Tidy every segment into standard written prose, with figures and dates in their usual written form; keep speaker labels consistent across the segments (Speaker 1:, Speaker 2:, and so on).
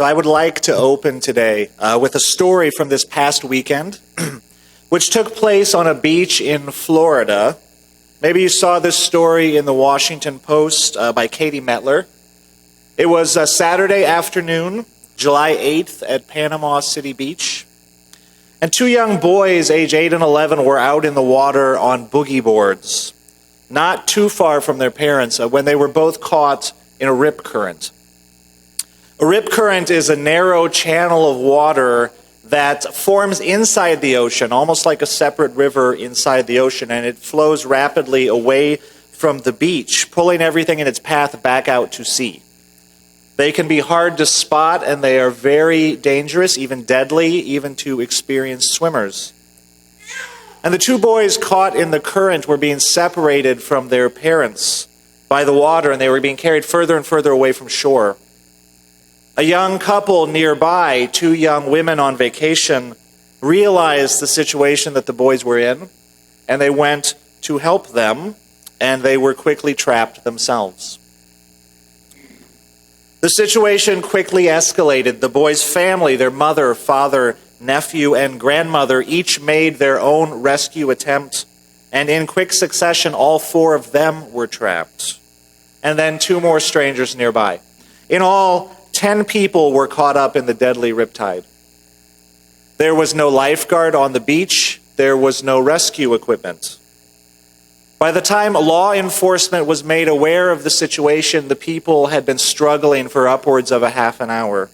Speaker 1: So I would like to open today with a story from this past weekend, which took place on a beach in Florida. Maybe you saw this story in the Washington Post by Katie Metler. It was a Saturday afternoon, July 8th at Panama City Beach. And two young boys, age 8 and 11, were out in the water on boogie boards, not too far from their parents, when they were both caught in a rip current. A rip current is a narrow channel of water that forms inside the ocean, almost like a separate river inside the ocean, and it flows rapidly away from the beach, pulling everything in its path back out to sea. They can be hard to spot, and they are very dangerous, even deadly, even to experienced swimmers. And the two boys caught in the current were being separated from their parents by the water, and they were being carried further and further away from shore. A young couple nearby, two young women on vacation, realized the situation that the boys were in, and they went to help them, and they were quickly trapped themselves. The situation quickly escalated. The boys' family, their mother, father, nephew, and grandmother, each made their own rescue attempt, and in quick succession, all four of them were trapped, and then two more strangers nearby. In all, 10 people were caught up in the deadly riptide. There was no lifeguard on the beach. There was no rescue equipment. By the time law enforcement was made aware of the situation, the people had been struggling for upwards of a half an hour.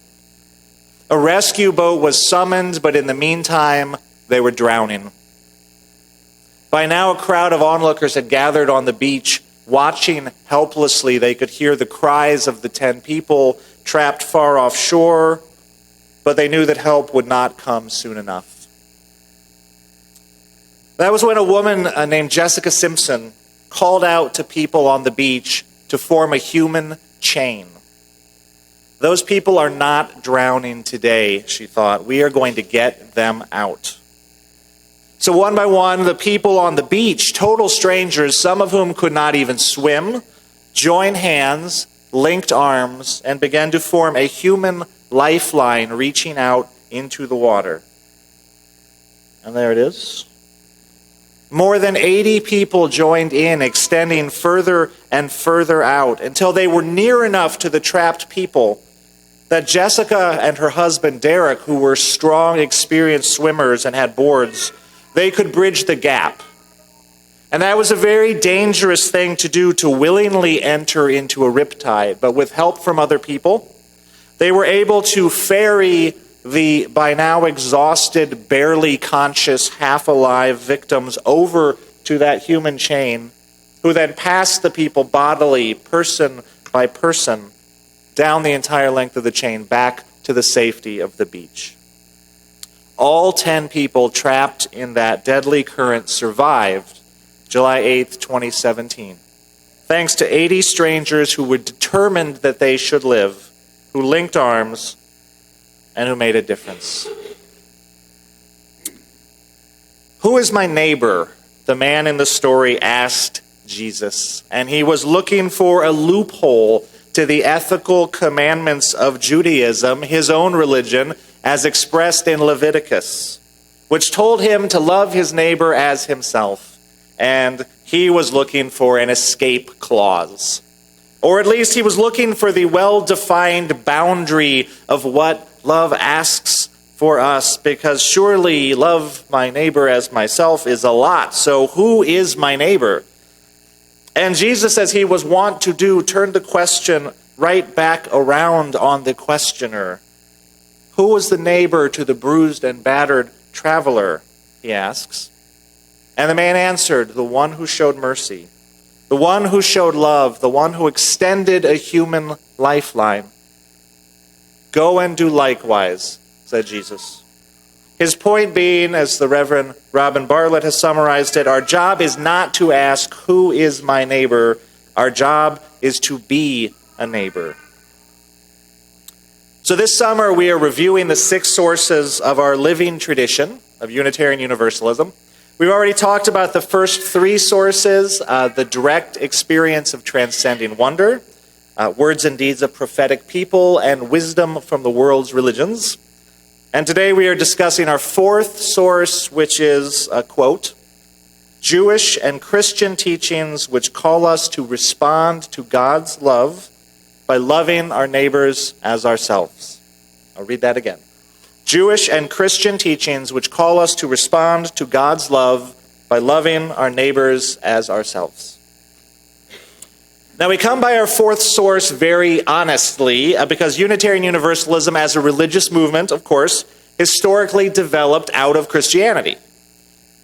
Speaker 1: A rescue boat was summoned, but in the meantime, they were drowning. By now, a crowd of onlookers had gathered on the beach, watching helplessly. They could hear the cries of the 10 people trapped far offshore, but they knew that help would not come soon enough. That was when a woman named Jessica Simpson called out to people on the beach to form a human chain. Those people are not drowning today, she thought. We are going to get them out. So one by one, the people on the beach, total strangers, some of whom could not even swim, joined hands, linked arms, and began to form a human lifeline reaching out into the water. And there it is. More than 80 people joined in, extending further and further out until they were near enough to the trapped people that Jessica and her husband Derek, who were strong, experienced swimmers and had boards, they could bridge the gap. And that was a very dangerous thing to do, to willingly enter into a riptide. But with help from other people, they were able to ferry the by now exhausted, barely conscious, half-alive victims over to that human chain, who then passed the people bodily, person by person, down the entire length of the chain, back to the safety of the beach. All 10 people trapped in that deadly current survived July 8th, 2017. Thanks to 80 strangers who were determined that they should live, who linked arms, and who made a difference. Who is my neighbor? The man in the story asked Jesus, and he was looking for a loophole to the ethical commandments of Judaism, his own religion, as expressed in Leviticus, which told him to love his neighbor as himself. And he was looking for an escape clause. Or at least he was looking for the well-defined boundary of what love asks for us, because surely love my neighbor as myself is a lot. So who is my neighbor? And Jesus, as he was wont to do, turned the question right back around on the questioner. Who was the neighbor to the bruised and battered traveler, he asks. And the man answered, the one who showed mercy, the one who showed love, the one who extended a human lifeline. Go and do likewise, said Jesus. His point being, as the Reverend Robin Bartlett has summarized it, our job is not to ask, who is my neighbor? Our job is to be a neighbor. So this summer we are reviewing the 6 sources of our living tradition of Unitarian Universalism. We've already talked about the first 3 sources, the direct experience of transcending wonder, words and deeds of prophetic people, and wisdom from the world's religions. And today we are discussing our fourth source, which is a quote, Jewish and Christian teachings which call us to respond to God's love by loving our neighbors as ourselves. I'll read that again. Jewish and Christian teachings which call us to respond to God's love by loving our neighbors as ourselves. Now we come by our fourth source very honestly because Unitarian Universalism as a religious movement, of course, historically developed out of Christianity.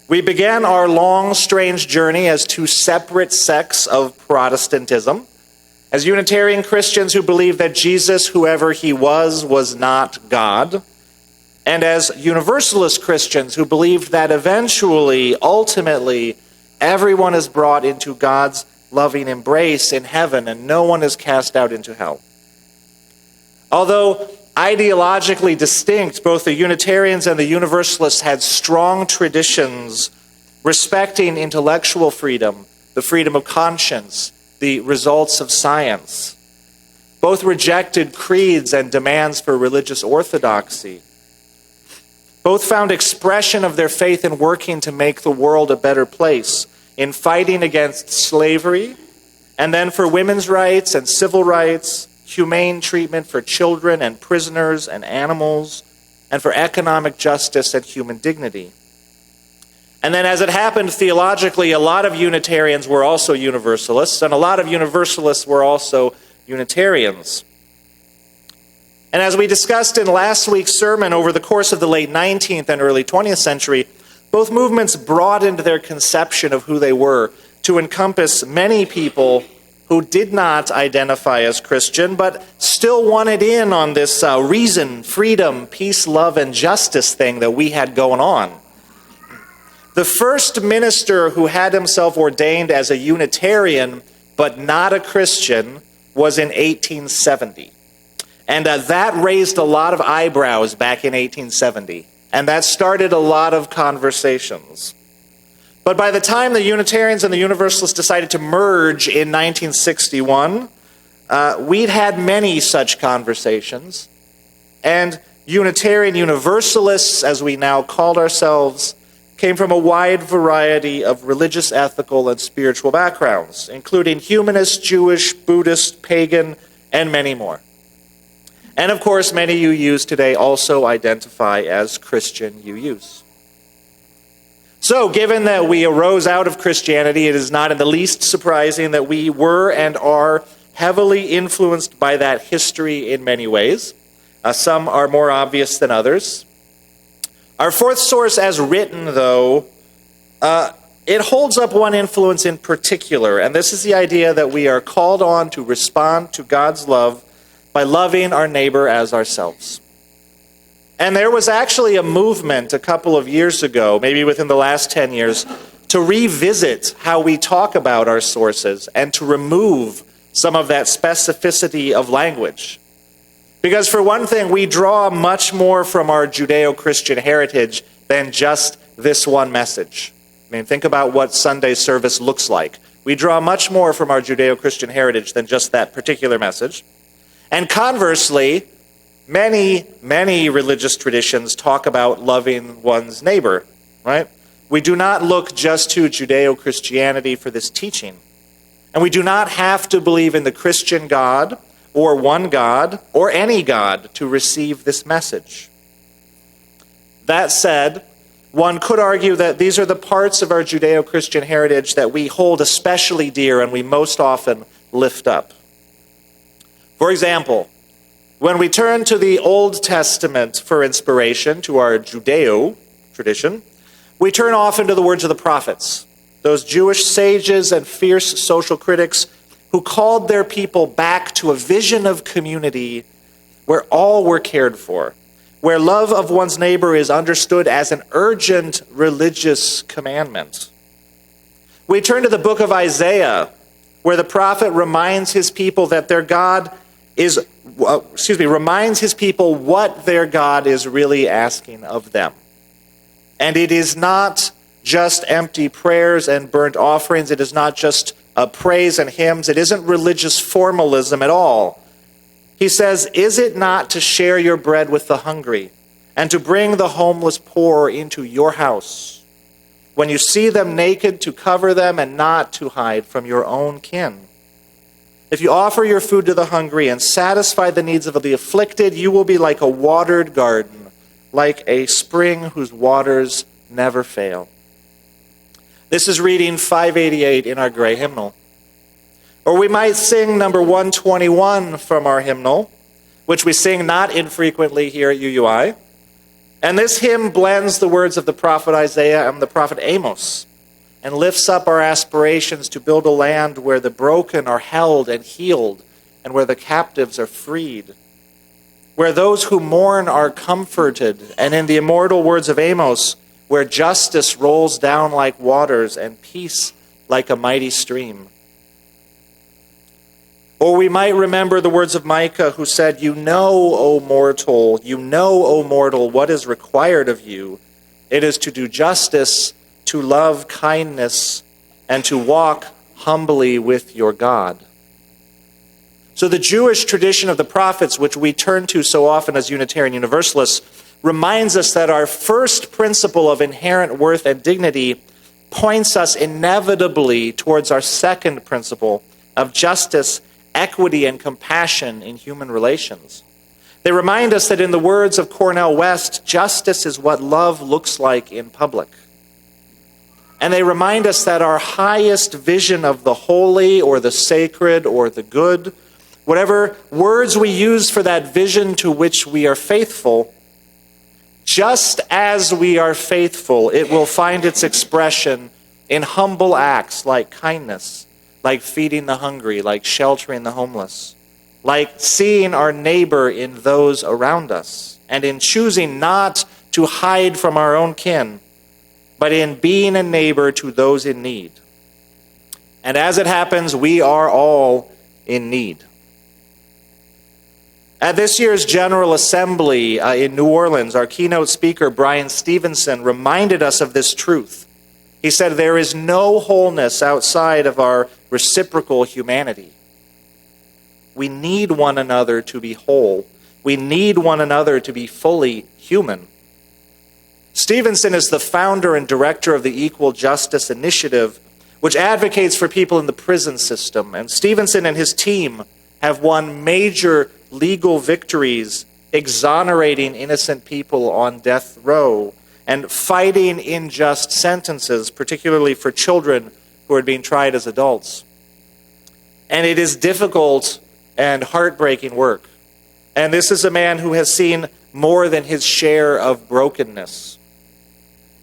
Speaker 1: We began our long, strange journey as two separate sects of Protestantism, as Unitarian Christians who believed that Jesus, whoever he was not God, and as Universalist Christians who believed that eventually, ultimately, everyone is brought into God's loving embrace in heaven and no one is cast out into hell. Although ideologically distinct, both the Unitarians and the Universalists had strong traditions respecting intellectual freedom, the freedom of conscience, the results of science. Both rejected creeds and demands for religious orthodoxy. Both found expression of their faith in working to make the world a better place, in fighting against slavery, and then for women's rights and civil rights, humane treatment for children and prisoners and animals, and for economic justice and human dignity. And then as it happened theologically, a lot of Unitarians were also Universalists, and a lot of Universalists were also Unitarians. And as we discussed in last week's sermon, over the course of the late 19th and early 20th century, both movements broadened their conception of who they were to encompass many people who did not identify as Christian, but still wanted in on this reason, freedom, peace, love, and justice thing that we had going on. The first minister who had himself ordained as a Unitarian, but not a Christian, was in 1870. And that raised a lot of eyebrows back in 1870. And that started a lot of conversations. But by the time the Unitarians and the Universalists decided to merge in 1961, we'd had many such conversations. And Unitarian Universalists, as we now called ourselves, came from a wide variety of religious, ethical, and spiritual backgrounds, including humanist, Jewish, Buddhist, pagan, and many more. And of course, many UUs today also identify as Christian UUs. So, given that we arose out of Christianity, it is not in the least surprising that we were and are heavily influenced by that history in many ways. Some are more obvious than others. Our fourth source, as written, though, it holds up one influence in particular, and this is the idea that we are called on to respond to God's love by loving our neighbor as ourselves. And there was actually a movement a couple of years ago, maybe within the last 10 years, to revisit how we talk about our sources and to remove some of that specificity of language. Because for one thing, we draw much more from our Judeo-Christian heritage than just this one message. I mean, think about what Sunday service looks like. We draw much more from our Judeo-Christian heritage than just that particular message. And conversely, many religious traditions talk about loving one's neighbor, right? We do not look just to Judeo-Christianity for this teaching. And we do not have to believe in the Christian God or one God or any God to receive this message. That said, one could argue that these are the parts of our Judeo-Christian heritage that we hold especially dear and we most often lift up. For example, when we turn to the Old Testament for inspiration, to our Judeo tradition, we turn often to the words of the prophets, those Jewish sages and fierce social critics who called their people back to a vision of community where all were cared for, where love of one's neighbor is understood as an urgent religious commandment. We turn to the book of Isaiah, where the prophet reminds his people that their God reminds his people what their God is really asking of them. And it is not just empty prayers and burnt offerings. It is not just praise and hymns. It isn't religious formalism at all. He says, is it not to share your bread with the hungry and to bring the homeless poor into your house? When you see them naked, to cover them and not to hide from your own kin. If you offer your food to the hungry and satisfy the needs of the afflicted, you will be like a watered garden, like a spring whose waters never fail. This is reading 588 in our gray hymnal. Or we might sing number 121 from our hymnal, which we sing not infrequently here at UUI. And this hymn blends the words of the prophet Isaiah and the prophet Amos, and lifts up our aspirations to build a land where the broken are held and healed, and where the captives are freed, where those who mourn are comforted, and in the immortal words of Amos, where justice rolls down like waters and peace like a mighty stream. Or we might remember the words of Micah, who said, you know, O mortal, what is required of you. It is to do justice, to love kindness, and to walk humbly with your God. So the Jewish tradition of the prophets, which we turn to so often as Unitarian Universalists, reminds us that our first principle of inherent worth and dignity points us inevitably towards our second principle of justice, equity, and compassion in human relations. They remind us that in the words of Cornel West, justice is what love looks like in public. And they remind us that our highest vision of the holy or the sacred or the good, whatever words we use for that vision to which we are faithful, just as we are faithful, it will find its expression in humble acts like kindness, like feeding the hungry, like sheltering the homeless, like seeing our neighbor in those around us, and in choosing not to hide from our own kin, but in being a neighbor to those in need. And as it happens, we are all in need. At this year's General Assembly in New Orleans, our keynote speaker, Brian Stevenson, reminded us of this truth. He said, there is no wholeness outside of our reciprocal humanity. We need one another to be whole. We need one another to be fully human. Stevenson is the founder and director of the Equal Justice Initiative, which advocates for people in the prison system. And Stevenson and his team have won major legal victories exonerating innocent people on death row and fighting unjust sentences, particularly for children who are being tried as adults. And it is difficult and heartbreaking work. And this is a man who has seen more than his share of brokenness.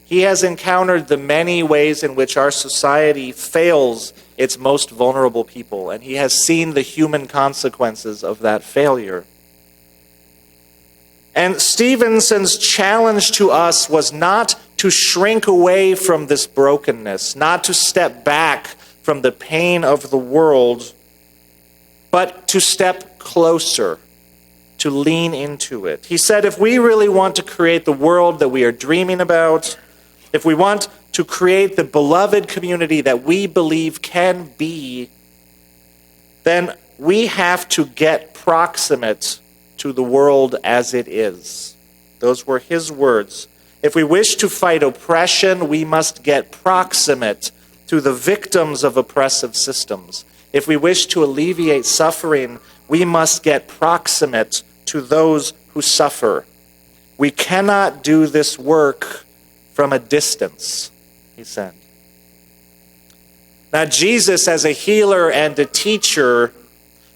Speaker 1: He has encountered the many ways in which our society fails its most vulnerable people, and he has seen the human consequences of that failure. And Stevenson's challenge to us was not to shrink away from this brokenness, not to step back from the pain of the world, but to step closer, to lean into it. He said, if we really want to create the world that we are dreaming about, if we want to create the beloved community that we believe can be, then we have to get proximate to the world as it is. Those were his words. If we wish to fight oppression, we must get proximate to the victims of oppressive systems. If we wish to alleviate suffering, we must get proximate to those who suffer. We cannot do this work from a distance, he said. Now, Jesus, as a healer and a teacher,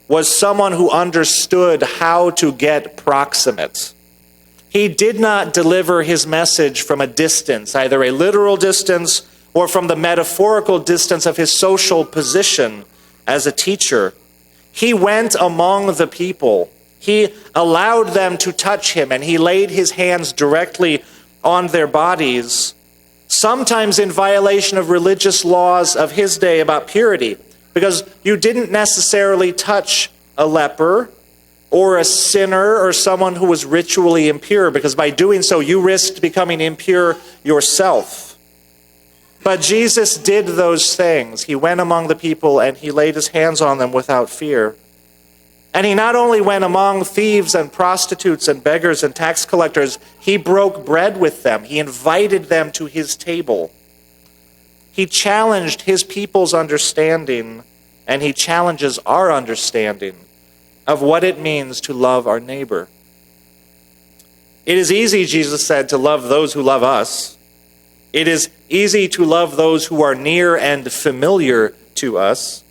Speaker 1: was someone who understood how to get proximate. He did not deliver his message from a distance, either a literal distance or from the metaphorical distance of his social position as a teacher. He went among the people. He allowed them to touch him, and he laid his hands directly on their bodies, sometimes in violation of religious laws of his day about purity, because you didn't necessarily touch a leper or a sinner or someone who was ritually impure, because by doing so you risked becoming impure yourself. But Jesus did those things. He went among the people and he laid his hands on them without fear. And he not only went among thieves and prostitutes and beggars and tax collectors, he broke bread with them. He invited them to his table. He challenged his people's understanding, and he challenges our understanding of what it means to love our neighbor. It is easy, Jesus said, to love those who love us. It is easy to love those who are near and familiar to us.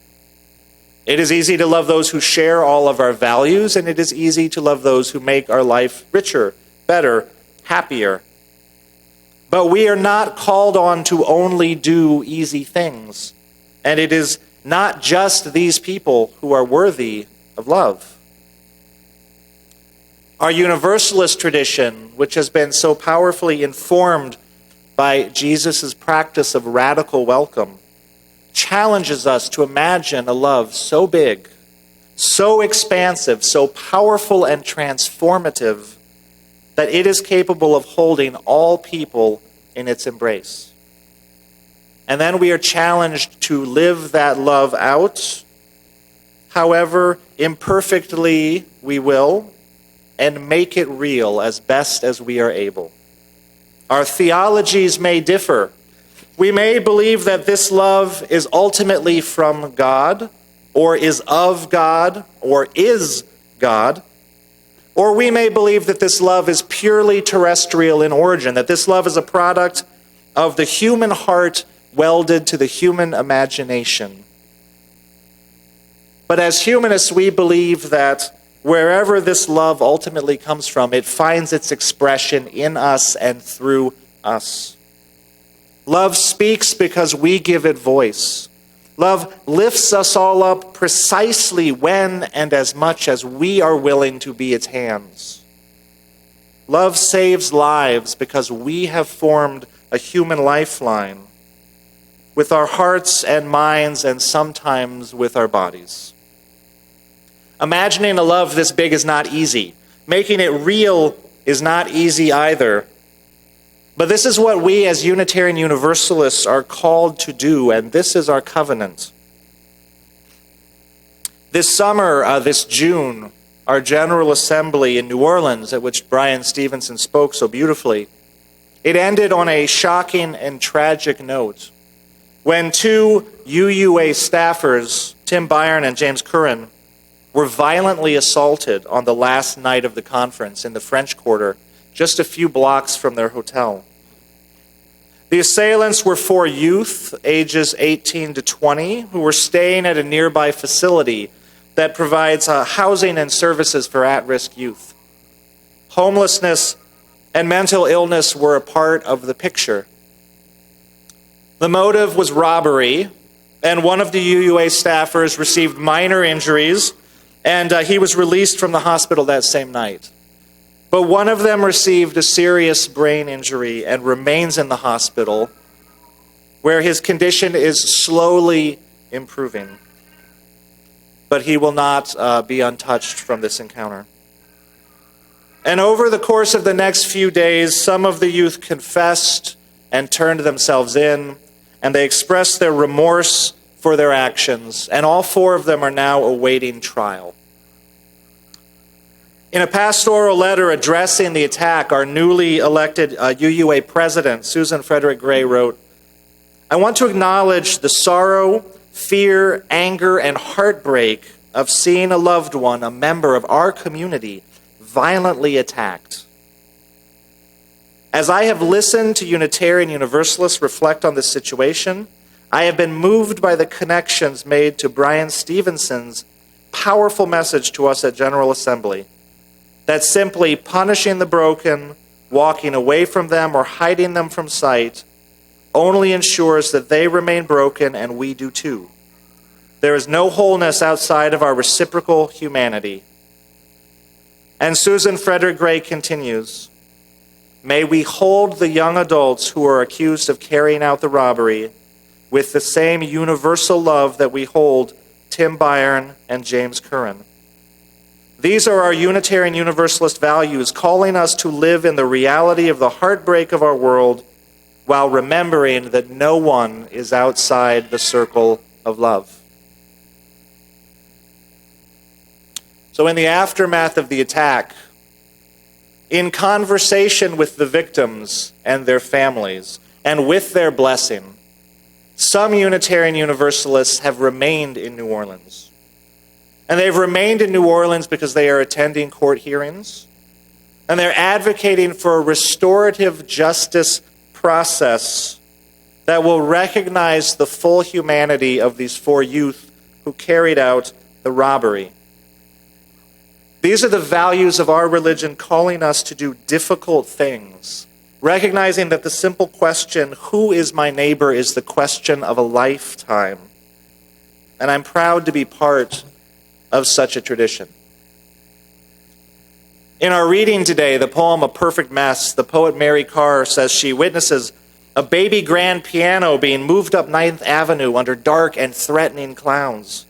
Speaker 1: It is easy to love those who share all of our values, and it is easy to love those who make our life richer, better, happier. But we are not called on to only do easy things. And it is not just these people who are worthy of love. Our Universalist tradition, which has been so powerfully informed by Jesus' practice of radical welcome, challenges us to imagine a love so big, so expansive, so powerful and transformative that it is capable of holding all people in its embrace. And then we are challenged to live that love out, however imperfectly we will, and make it real as best as we are able. Our theologies may differ. We may believe that this love is ultimately from God, or is of God, or is God. Or we may believe that this love is purely terrestrial in origin, that this love is a product of the human heart welded to the human imagination. But as humanists, we believe that wherever this love ultimately comes from, it finds its expression in us and through us. Love speaks because we give it voice. Love lifts us all up precisely when and as much as we are willing to be its hands. Love saves lives because we have formed a human lifeline with our hearts and minds and sometimes with our bodies. Imagining a love this big is not easy. Making it real is not easy either. But this is what we as Unitarian Universalists are called to do, and this is our covenant. This summer, this June, our General Assembly in New Orleans, at which Brian Stevenson spoke so beautifully, it ended on a shocking and tragic note when two UUA staffers, Tim Byron and James Curran, were violently assaulted on the last night of the conference in the French Quarter, just a few blocks from their hotel. The assailants were four youth, ages 18 to 20, who were staying at a nearby facility that provides housing and services for at-risk youth. Homelessness and mental illness were a part of the picture. The motive was robbery, and one of the UUA staffers received minor injuries, and he was released from the hospital that same night. But one of them received a serious brain injury and remains in the hospital, where his condition is slowly improving. But he will not be untouched from this encounter. And over the course of the next few days, some of the youth confessed and turned themselves in, and they expressed their remorse for their actions, and all four of them are now awaiting trial. In a pastoral letter addressing the attack, our newly elected UUA president, Susan Frederick Gray, wrote, "I want to acknowledge the sorrow, fear, anger, and heartbreak of seeing a loved one, a member of our community, violently attacked. As I have listened to Unitarian Universalists reflect on this situation, I have been moved by the connections made to Brian Stevenson's powerful message to us at General Assembly, that simply punishing the broken, walking away from them, or hiding them from sight only ensures that they remain broken and we do too. There is no wholeness outside of our reciprocal humanity." And Susan Frederick Gray continues, "May we hold the young adults who are accused of carrying out the robbery with the same universal love that we hold Tim Byron and James Curran. These are our Unitarian Universalist values, calling us to live in the reality of the heartbreak of our world while remembering that no one is outside the circle of love. So in the aftermath of the attack, in conversation with the victims and their families, and with their blessing, some Unitarian Universalists have remained in New Orleans. And they've remained in New Orleans because they are attending court hearings, and they're advocating for a restorative justice process that will recognize the full humanity of these 4 youth who carried out the robbery. These are the values of our religion, calling us to do difficult things, recognizing that the simple question, who is my neighbor, is the question of a lifetime. And I'm proud to be part of such a tradition. In our reading today, the poem A Perfect Mess, the poet Mary Carr says she witnesses a baby grand piano being moved up 9th Avenue under dark and threatening clouds.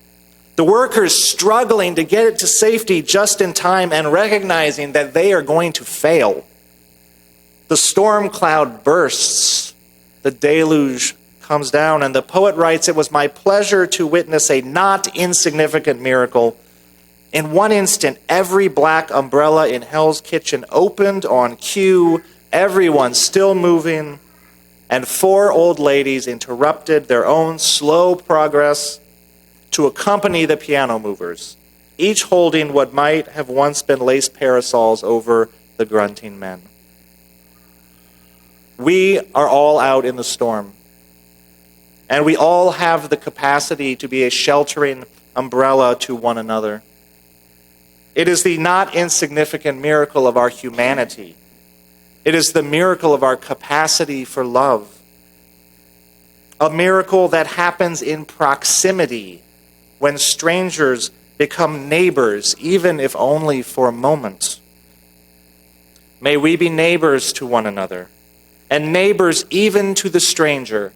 Speaker 1: The workers struggling to get it to safety just in time and recognizing that they are going to fail. The storm cloud bursts, the deluge comes down, and the poet writes, "It was my pleasure to witness a not insignificant miracle. In one instant, every black umbrella in Hell's Kitchen opened on cue, everyone still moving, and 4 old ladies interrupted their own slow progress to accompany the piano movers, each holding what might have once been lace parasols over the grunting men." We are all out in the storm, and we all have the capacity to be a sheltering umbrella to one another. It is the not insignificant miracle of our humanity. It is the miracle of our capacity for love. A miracle that happens in proximity, when strangers become neighbors, even if only for a moment. May we be neighbors to one another, and neighbors even to the stranger,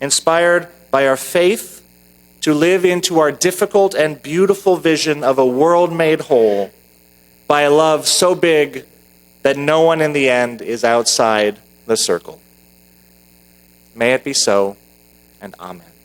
Speaker 1: inspired by our faith to live into our difficult and beautiful vision of a world made whole by a love so big that no one in the end is outside the circle. May it be so, and amen.